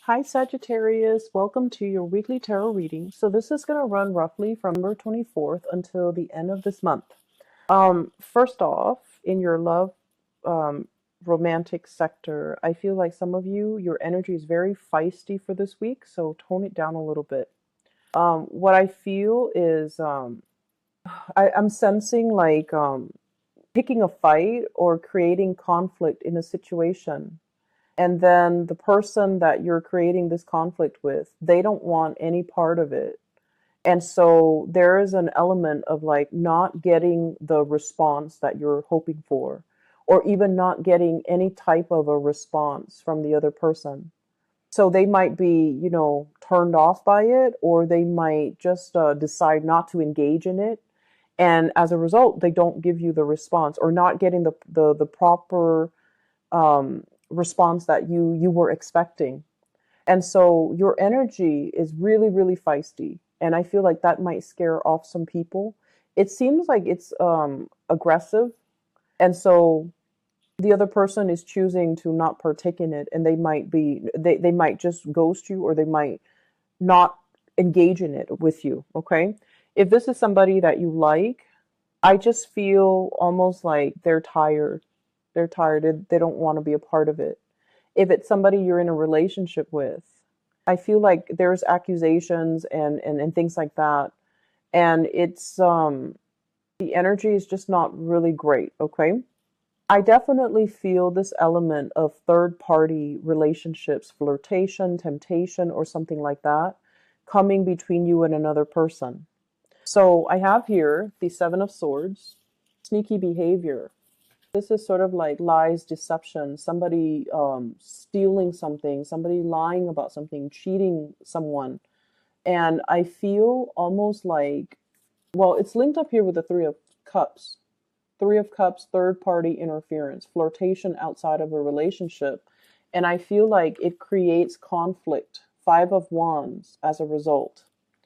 Hi Sagittarius, welcome to your weekly tarot reading. So this is going to run roughly from November 24th until the end of this month. First off, in your love um, romantic sector, I feel like some of you, your energy is very feisty for this week, so tone it down a little bit. What I feel is I'm sensing like picking a fight or creating conflict in a situation. And then the person that you're creating this conflict with, they don't want any part of it. And so there is an element of like not getting the response that you're hoping for, or even not getting any type of a response from the other person. So they might be, turned off by it, or they might just decide not to engage in it. And as a result, they don't give you the response or not getting the proper um, response that you were expecting. And so your energy is really, really feisty. And I feel like that might scare off some people. It seems like it's aggressive. And so the other person is choosing to not partake in it. And they might just ghost you, or they might not engage in it with you. Okay. If this is somebody that you like, I just feel almost like they're tired. They're tired. They don't want to be a part of it. If it's somebody you're in a relationship with, I feel like there's accusations and things like that. And it's the energy is just not really great, okay? I definitely feel this element of third party relationships, flirtation, temptation, or something like that coming between you and another person. So I have here the Seven of Swords, sneaky behavior. This is sort of like lies, deception, somebody stealing something, somebody lying about something, cheating someone. And I feel almost like, well, it's linked up here with the Three of Cups. Three of Cups, third party interference, flirtation outside of a relationship. And I feel like it creates conflict, Five of Wands as a result.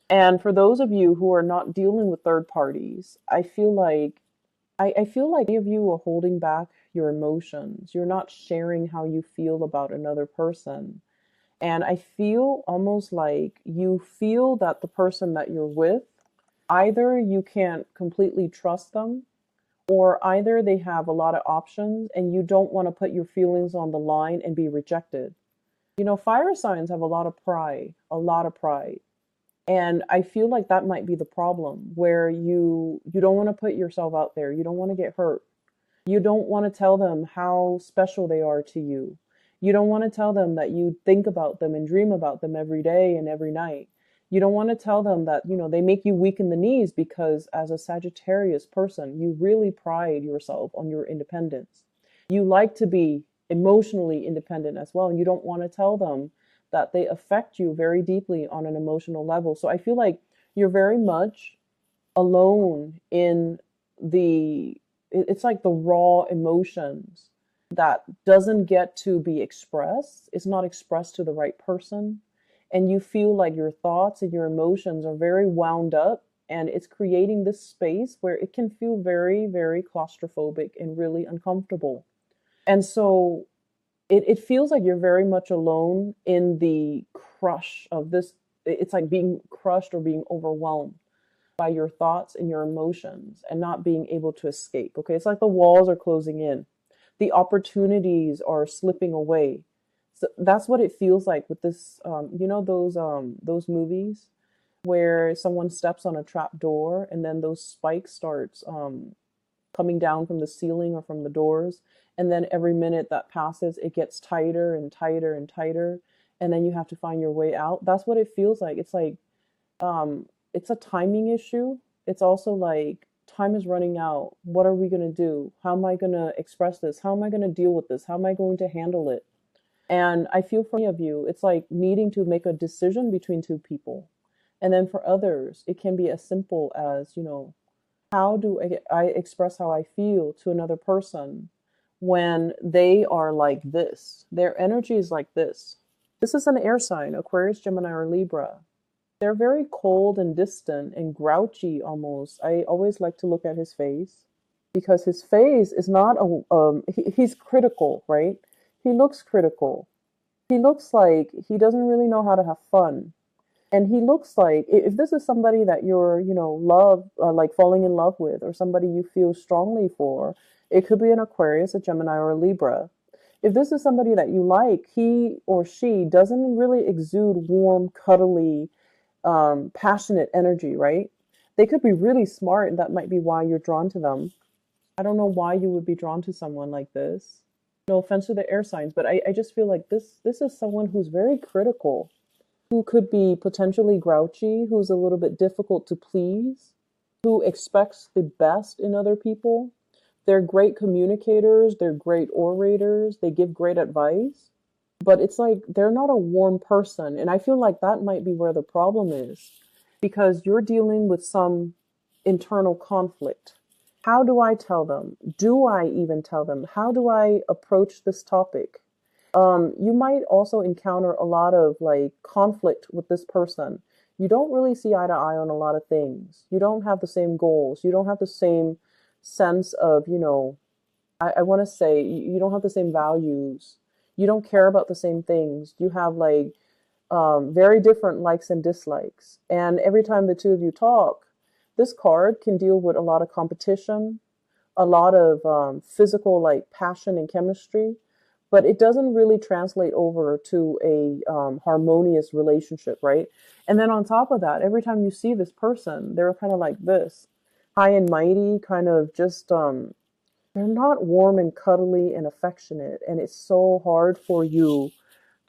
And for those of you who are not dealing with third parties, I feel like many of you are holding back your emotions. You're not sharing how you feel about another person. And I feel almost like you feel that the person that you're with, either you can't completely trust them, or either they have a lot of options and you don't want to put your feelings on the line and be rejected. Fire signs have a lot of pride, a lot of pride. And I feel like that might be the problem, where you don't want to put yourself out there. You don't want to get hurt. You don't want to tell them how special they are to you. You don't want to tell them that you think about them and dream about them every day and every night. You don't want to tell them that, they make you weak in the knees, because as a Sagittarius person, you really pride yourself on your independence. You like to be emotionally independent as well. And you don't want to tell them that they affect you very deeply on an emotional level. So I feel like you're very much alone in it's like the raw emotions that doesn't get to be expressed. It's not expressed to the right person. And you feel like your thoughts and your emotions are very wound up, and it's creating this space where it can feel very, very claustrophobic and really uncomfortable. And so it feels like you're very much alone in the crush of this. It's like being crushed or being overwhelmed by your thoughts and your emotions and not being able to escape. Okay. It's like the walls are closing in, the opportunities are slipping away. So that's what it feels like with this. Those movies where someone steps on a trap door and then those spikes starts coming down from the ceiling or from the doors. And then every minute that passes, it gets tighter and tighter and tighter. And then you have to find your way out. That's what it feels like. It's like, it's a timing issue. It's also like time is running out. What are we going to do? How am I going to express this? How am I going to deal with this? How am I going to handle it? And I feel for many of you, it's like needing to make a decision between two people. And then for others, it can be as simple as, how do I express how I feel to another person when they are like this? Their energy is like this. This is an air sign, Aquarius, Gemini, or Libra. They're very cold and distant and grouchy almost. I always like to look at his face, because his face is not he's critical, right? He looks critical. He looks like he doesn't really know how to have fun. And he looks like, if this is somebody that you're, love, like falling in love with, or somebody you feel strongly for, it could be an Aquarius, a Gemini, or a Libra. If this is somebody that you like, he or she doesn't really exude warm, cuddly, passionate energy, right? They could be really smart, and that might be why you're drawn to them. I don't know why you would be drawn to someone like this. No offense to the air signs, but I just feel like this is someone who's very critical, who could be potentially grouchy, who's a little bit difficult to please, who expects the best in other people. They're great communicators, they're great orators, they give great advice, but it's like they're not a warm person. And I feel like that might be where the problem is, because you're dealing with some internal conflict. How do I tell them? Do I even tell them? How do I approach this topic? You might also encounter a lot of like conflict with this person. You don't really see eye to eye on a lot of things. You don't have the same goals. You don't have the same sense of, I want to say you don't have the same values. You don't care about the same things. You have like very different likes and dislikes. And every time the two of you talk, this card can deal with a lot of competition, a lot of physical like passion and chemistry, but it doesn't really translate over to a harmonious relationship, right? And then on top of that, every time you see this person, they're kind of like this, high and mighty, kind of just they're not warm and cuddly and affectionate, and it's so hard for you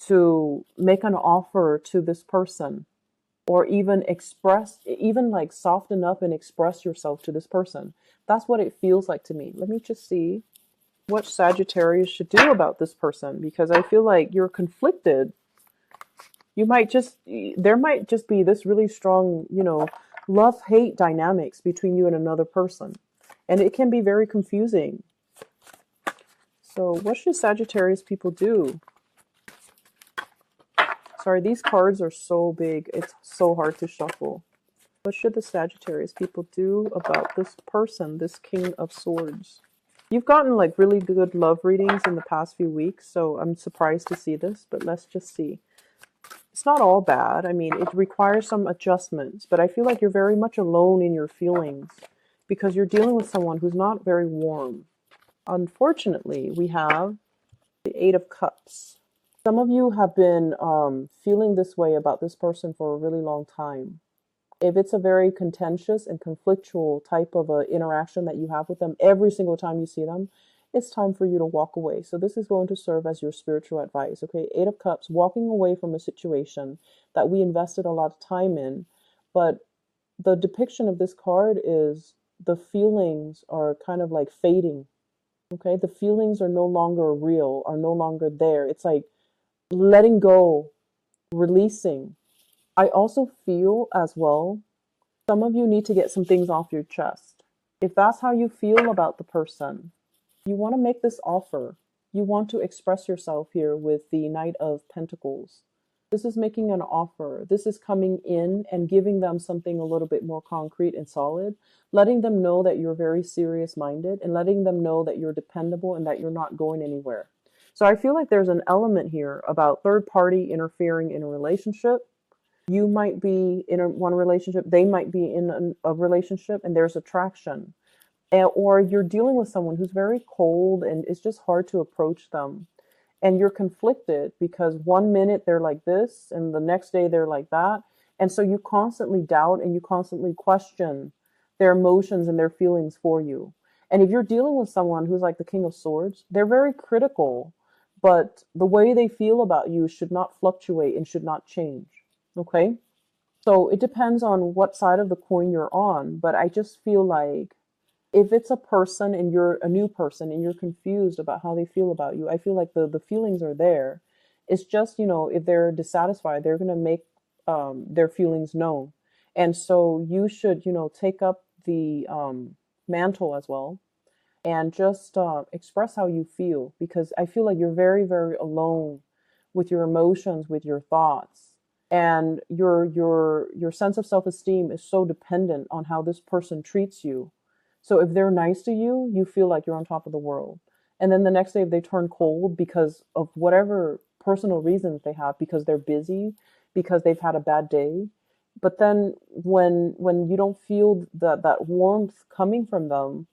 to make an offer to this person, or even even like soften up and express yourself to this person. That's what it feels like to me. Let me just see what Sagittarius should do about this person, because I feel like you're conflicted. There might just be this really strong, love-hate dynamics between you and another person. And it can be very confusing. So what should Sagittarius people do? Sorry, these cards are so big. It's so hard to shuffle. What should the Sagittarius people do about this person, this King of Swords? You've gotten like really good love readings in the past few weeks, so I'm surprised to see this, but let's just see. It's not all bad. I mean, it requires some adjustments, but I feel like you're very much alone in your feelings because you're dealing with someone who's not very warm. Unfortunately, we have the Eight of Cups. Some of you have been feeling this way about this person for a really long time. If it's a very contentious and conflictual type of a interaction that you have with them every single time you see them, it's time for you to walk away. So this is going to serve as your spiritual advice, okay? Eight of Cups, walking away from a situation that we invested a lot of time in. But the depiction of this card is the feelings are kind of like fading, okay? The feelings are no longer real, are no longer there. It's like letting go, releasing. I also feel as well, some of you need to get some things off your chest. If that's how you feel about the person, you want to make this offer. You want to express yourself here with the Knight of Pentacles. This is making an offer. This is coming in and giving them something a little bit more concrete and solid, letting them know that you're very serious-minded and letting them know that you're dependable and that you're not going anywhere. So I feel like there's an element here about third party interfering in a relationship. You might be in one relationship, they might be in a relationship, and there's attraction. Or you're dealing with someone who's very cold and it's just hard to approach them. And you're conflicted because one minute they're like this and the next day they're like that. And so you constantly doubt and you constantly question their emotions and their feelings for you. And if you're dealing with someone who's like the King of Swords, they're very critical, but the way they feel about you should not fluctuate and should not change. Okay? So it depends on what side of the coin you're on, but I just feel like if it's a person and you're a new person and you're confused about how they feel about you, I feel like the feelings are there. It's just, if they're dissatisfied, they're going to make their feelings known. And so you should, take up the mantle as well and just express how you feel, because I feel like you're very, very alone with your emotions, with your thoughts. And your sense of self-esteem is so dependent on how this person treats you. So if they're nice to you, you feel like you're on top of the world. And then the next day, if they turn cold because of whatever personal reasons they have, because they're busy, because they've had a bad day. But then when you don't feel that warmth coming from them,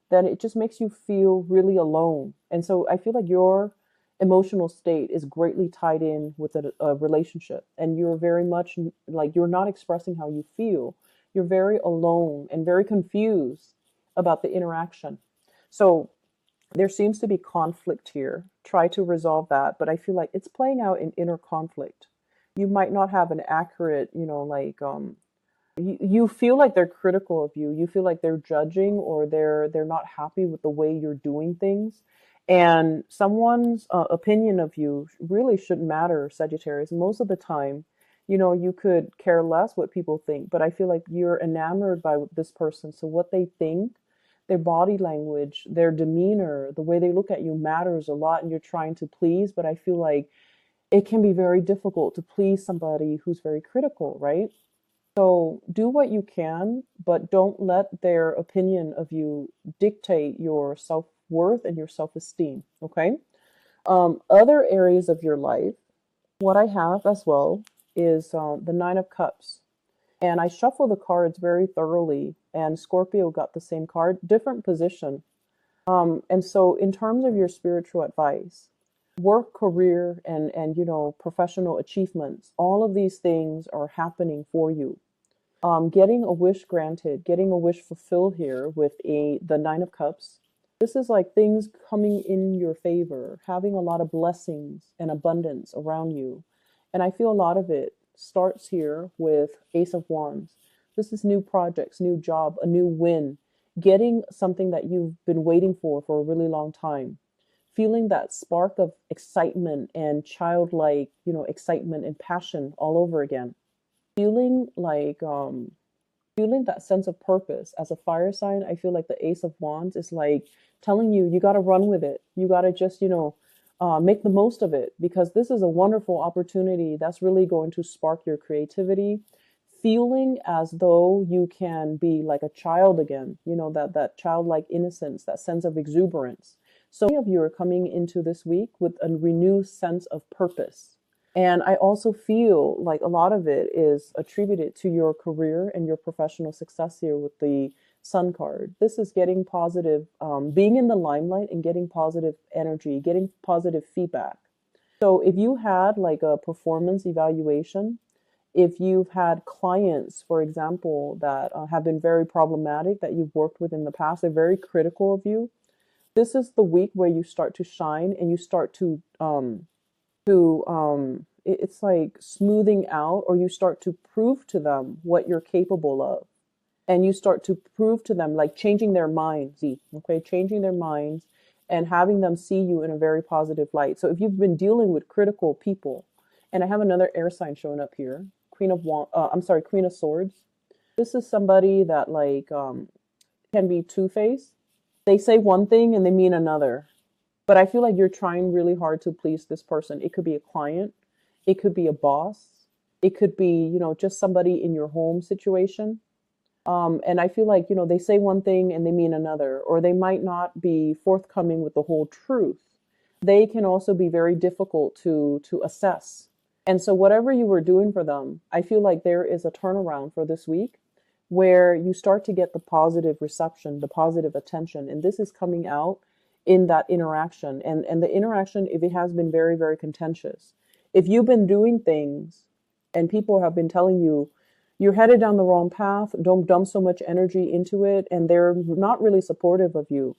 then it just makes you feel really alone. And so I feel like your emotional state is greatly tied in with a relationship, and you're very much like you're not expressing how you feel. You're very alone and very confused about the interaction. So there seems to be conflict here. Try to resolve that, but I feel like it's playing out in inner conflict. You might not have an accurate, you feel like they're critical of you. You feel like they're judging, or they're not happy with the way you're doing things. And someone's opinion of you really shouldn't matter, Sagittarius. Most of the time, you could care less what people think, but I feel like you're enamored by this person. So what they think, their body language, their demeanor, the way they look at you matters a lot, and you're trying to please. But I feel like it can be very difficult to please somebody who's very critical, right? So do what you can, but don't let their opinion of you dictate your self-worth and your self-esteem, okay? Other areas of your life, what I have as well is the Nine of Cups. And I shuffle the cards very thoroughly, and Scorpio got the same card, different position. And so in terms of your spiritual advice, work, career, and professional achievements, all of these things are happening for you. Getting a wish granted, getting a wish fulfilled here with the Nine of Cups. This is like things coming in your favor, having a lot of blessings and abundance around you. And I feel a lot of it starts here with Ace of Wands. This is new projects, new job, a new win, getting something that you've been waiting for a really long time. Feeling that spark of excitement and childlike, excitement and passion all over again. Feeling like feeling that sense of purpose as a fire sign. I feel like the Ace of Wands is like telling you, you got to run with it. You got to just, make the most of it, because this is a wonderful opportunity that's really going to spark your creativity. Feeling as though you can be like a child again, that childlike innocence, that sense of exuberance. So many of you are coming into this week with a renewed sense of purpose. And I also feel like a lot of it is attributed to your career and your professional success here with the Sun card. This is getting positive, being in the limelight and getting positive energy, getting positive feedback. So if you had like a performance evaluation, if you've had clients, for example, that have been very problematic, that you've worked with in the past, they're very critical of you, this is the week where you start to shine, and you start it's like smoothing out, or you start to prove to them what you're capable of. And you start to prove to them, like changing their minds, okay, changing their minds and having them see you in a very positive light. So if you've been dealing with critical people, and I have another air sign showing up here, Queen of Swords. This is somebody that can be two-faced. They say one thing and they mean another. But I feel like you're trying really hard to please this person. It could be a client. It could be a boss. It could be, just somebody in your home situation. And I feel like, they say one thing and they mean another, or they might not be forthcoming with the whole truth. They can also be very difficult to assess. And so whatever you were doing for them, I feel like there is a turnaround for this week where you start to get the positive reception, the positive attention. And this is coming out in that interaction. And the interaction, if it has been very, very contentious, if you've been doing things and people have been telling you, you're headed down the wrong path, don't dump so much energy into it, and they're not really supportive of you,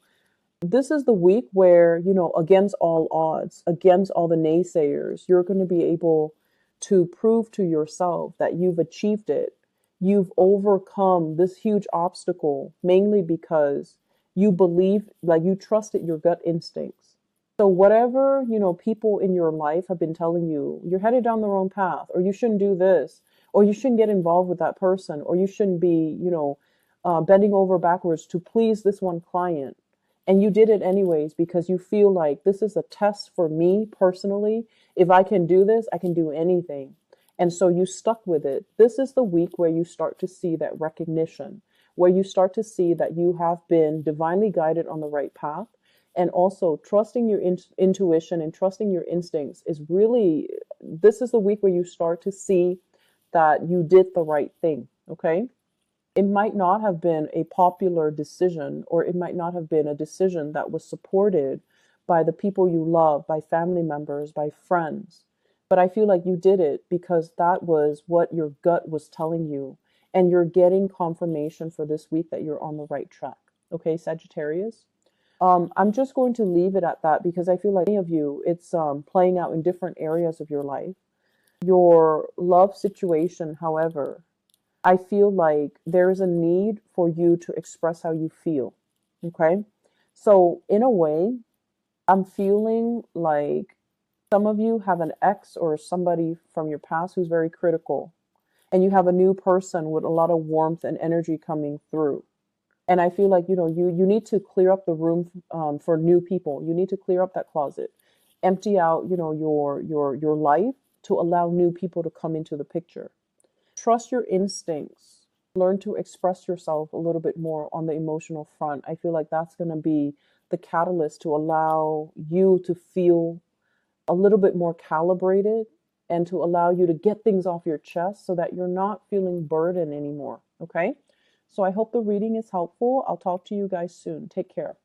this is the week where, against all odds, against all the naysayers, you're going to be able to prove to yourself that you've achieved it. You've overcome this huge obstacle, mainly because you believe, like you trusted your gut instincts. So whatever, people in your life have been telling you, you're headed down the wrong path, or you shouldn't do this, or you shouldn't get involved with that person, or you shouldn't be, bending over backwards to please this one client. And you did it anyways because you feel like this is a test for me personally. If I can do this, I can do anything. And so you stuck with it. This is the week where you start to see that recognition, where you start to see that you have been divinely guided on the right path. And also trusting your intuition and trusting your instincts is really, this is the week where you start to see that you did the right thing. Okay. It might not have been a popular decision, or it might not have been a decision that was supported by the people you love, by family members, by friends. But I feel like you did it because that was what your gut was telling you. And you're getting confirmation for this week that you're on the right track. Okay, Sagittarius? I'm just going to leave it at that because I feel like many of you, it's playing out in different areas of your life. Your love situation, however, I feel like there is a need for you to express how you feel. Okay. So, in a way, I'm feeling like some of you have an ex or somebody from your past who's very critical, and you have a new person with a lot of warmth and energy coming through. And I feel like, you need to clear up the room for new people. You need to clear up that closet, empty out, your life to allow new people to come into the picture. Trust your instincts. Learn to express yourself a little bit more on the emotional front. I feel like that's going to be the catalyst to allow you to feel a little bit more calibrated and to allow you to get things off your chest so that you're not feeling burdened anymore. Okay? So I hope the reading is helpful. I'll talk to you guys soon. Take care.